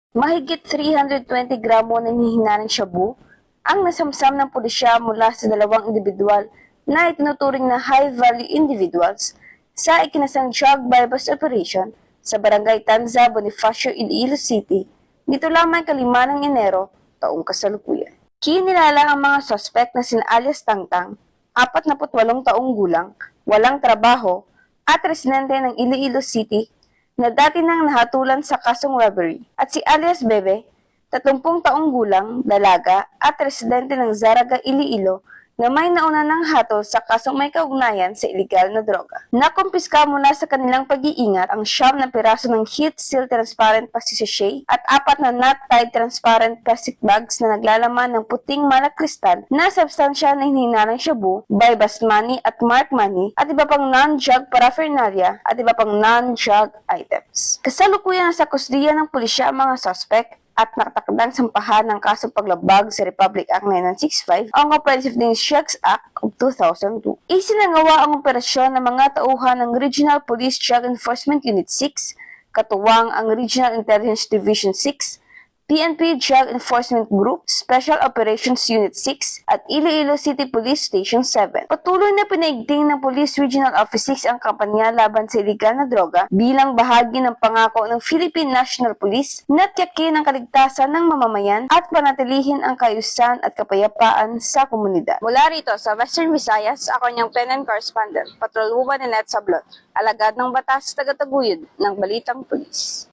Mahigit 320 gramo ng hihinalang shabu ang nasamsam ng pulisya mula sa dalawang individual na itinuturing na high-value individuals sa ikinasang drug bypass operation sa Barangay Tanza, Bonifacio, Iloilo City, dito lamang 5 ng Enero, taong kasalukuyan. Kinilala ang mga suspect na sina alias Tangtang, 48 taong gulang, walang trabaho, at residente ng Iloilo City na dati nang nahatulan sa kasong robbery, at si alias Bebe, 30 taong gulang, dalaga, at residente ng Zaraga, Iloilo, na may nauna ng hatol sa kasong may kaugnayan sa ilegal na droga. Nakumpiska mula sa kanilang pag-iingat ang 9 na piraso ng heat seal transparent plastic sachet at 4 na knot-tied transparent plastic bags na naglalaman ng puting malak kristal na substansya na hinihinarang shabu, bypass money at mark money at iba pang non-drug paraphernalia at iba pang non-drug items. Kasalukuyan sa kusdiya ng pulisya ang mga suspect at nakatakdang sampahan ng kasong paglabag sa Republic Act 9965 ang Operative Drugs Act of 2002. Isinagawa ang operasyon ng mga tauhan ng Regional Police Drug Enforcement Unit 6, katuwang ang Regional Intelligence Division 6, PNP Drug Enforcement Group, Special Operations Unit 6, at Iloilo City Police Station 7. Patuloy na pinaigting ng Police Regional Office 6 ang kampanya laban sa iligal na droga bilang bahagi ng pangako ng Philippine National Police na tiyakin ang kaligtasan ng mamamayan at panatilihin ang kaayusan at kapayapaan sa komunidad. Mula rito sa Western Visayas, ako niyang PNN correspondent, Patrol Woman Ninette Sablot, alagad ng batas taga-taguyod ng Balitang Pulis.